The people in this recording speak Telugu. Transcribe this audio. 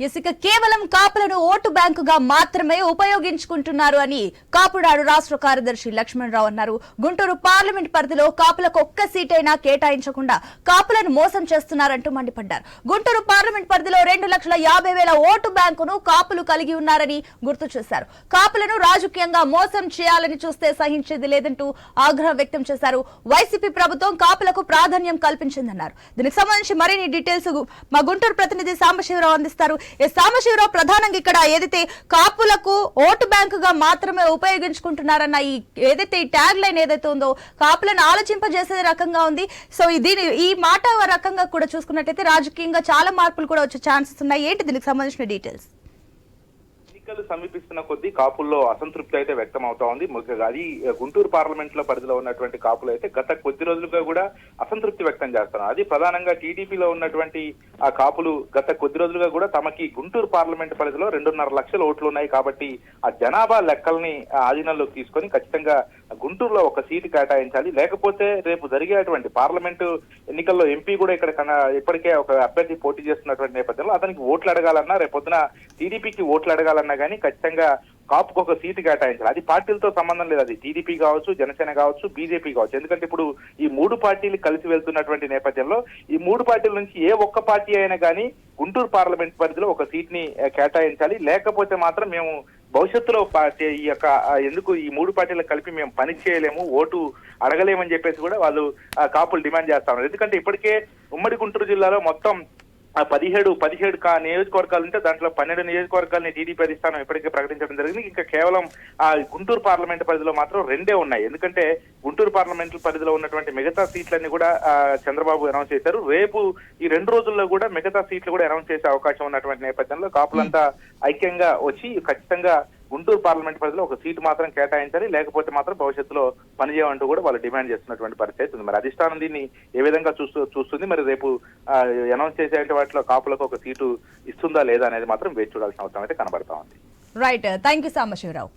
ఇసుక కేవలం కాపులను ఓటు బ్యాంకుగా మాత్రమే ఉపయోగించుకుంటున్నారు అని కాపునాడు రాష్ట్ర కార్యదర్శి లక్ష్మణరావు అన్నారు. గుంటూరు పార్లమెంట్ పరిధిలో కాపులకు ఒక్క సీటైనా కేటాయించకుండా కాపులను మోసం చేస్తున్నారంటూ మండిపడ్డారు. గుంటూరు పార్లమెంట్ పరిధిలో 2,50,000 ఓటు బ్యాంకును కాపులు కలిగి ఉన్నారని గుర్తు చేశారు. కాపులను రాజకీయంగా మోసం చేయాలని చూస్తే సహించేది లేదంటూ ఆగ్రహం వ్యక్తం చేశారు. వైసీపీ ప్రభుత్వం కాపులకు ప్రాధాన్యం కల్పించిందన్నారు. దీనికి సంబంధించి మరిన్ని డీటెయిల్స్ మా గుంటూరు ప్రతినిధి సాంబశివరావు అందిస్తారు. సాంబశివరావు, ప్రధానంగా ఇక్కడ ఏదైతే కాపులకు ఓటు బ్యాంకుగా మాత్రమే ఉపయోగించుకుంటున్నారన్న ఈ ట్యాగ్ లైన్ ఏదైతే ఉందో కాపులను ఆలోచింపజేసే రకంగా ఉంది. సో ఈ మాట రకంగా కూడా చూసుకున్నట్లయితే రాజకీయంగా చాలా మార్పులు కూడా వచ్చే ఛాన్సెస్ ఉన్నాయి. ఏంటి దీనికి సంబంధించిన డీటెయిల్స్? ఎన్నికలు సమీపిస్తున్న కొద్దీ కాపుల్లో అసంతృప్తి అయితే వ్యక్తం అవుతా ఉంది. అది గుంటూరు పార్లమెంట్ లో పరిధిలో ఉన్నటువంటి కాపులు అయితే గత కొద్ది రోజులుగా కూడా అసంతృప్తి వ్యక్తం చేస్తున్నారు. అది ప్రధానంగా టీడీపీలో ఉన్నటువంటి ఆ కాపులు గత కొద్ది రోజులుగా కూడా తమకి గుంటూరు పార్లమెంట్ పరిధిలో 2.5 లక్షల ఓట్లు ఉన్నాయి కాబట్టి ఆ జనాభా లెక్కల్ని ఆధీనంలోకి తీసుకొని ఖచ్చితంగా గుంటూరులో ఒక సీటు కేటాయించాలి, లేకపోతే రేపు జరిగేటువంటి పార్లమెంటు ఎన్నికల్లో ఎంపీ కూడా ఇక్కడ ఇప్పటికే ఒక అభ్యర్థి పోటీ చేస్తున్నటువంటి నేపథ్యంలో అతనికి ఓట్లు అడగాలన్నా, రేపొద్దున టీడీపీకి ఓట్లు అడగాలన్నా కానీ ఖచ్చితంగా కాపుకు ఒక సీటు కేటాయించాలి. అది పార్టీలతో సంబంధం లేదు. అది టీడీపీ కావచ్చు, జనసేన కావచ్చు, బీజేపీ కావచ్చు. ఎందుకంటే ఇప్పుడు ఈ 3 పార్టీలు కలిసి వెళ్తున్నటువంటి నేపథ్యంలో ఈ 3 పార్టీల నుంచి ఏ ఒక్క పార్టీ అయినా కానీ గుంటూరు పార్లమెంట్ పరిధిలో ఒక సీట్ ని కేటాయించాలి, లేకపోతే మాత్రం మేము భవిష్యత్తులో ఈ యొక్క ఎందుకు ఈ 3 పార్టీలకు కలిపి మేము పని చేయలేము, ఓటు అడగలేమని చెప్పేసి కూడా వాళ్ళు కాపులు డిమాండ్ చేస్తా ఉన్నారు. ఎందుకంటే ఇప్పటికే ఉమ్మడి గుంటూరు జిల్లాలో మొత్తం 17 నియోజకవర్గాలు ఉంటే దాంట్లో 12 నియోజకవర్గాలని టీడీపీ అధిష్టానం ఇప్పటికే ప్రకటించడం జరిగింది. ఇంకా కేవలం గుంటూరు పార్లమెంట్ పరిధిలో మాత్రం 2 ఉన్నాయి. ఎందుకంటే గుంటూరు పార్లమెంట్ పరిధిలో ఉన్నటువంటి మిగతా సీట్లన్నీ కూడా చంద్రబాబు అనౌన్స్ చేశారు. రేపు ఈ 2 రోజుల్లో కూడా మిగతా సీట్లు కూడా అనౌన్స్ చేసే అవకాశం ఉన్నటువంటి నేపథ్యంలో కాపులంతా ఐక్యంగా వచ్చి ఖచ్చితంగా గుంటూరు పార్లమెంట్ పరిధిలో ఒక సీటు మాత్రం కేటాయించాలి, లేకపోతే మాత్రం భవిష్యత్తులో పనిచేయమంటూ కూడా వాళ్ళు డిమాండ్ చేస్తున్నటువంటి పరిస్థితి ఉంది. మరి అధిష్టానం దీన్ని ఏ విధంగా చూస్తుంది, మరి రేపు అనౌన్స్ చేసే వాటిలో కాపులకు ఒక సీటు ఇస్తుందా లేదా అనేది మాత్రం వేచి చూడాల్సిన అవసరం అయితే కనబడతా ఉంది. Right, thank you Sambasivarao.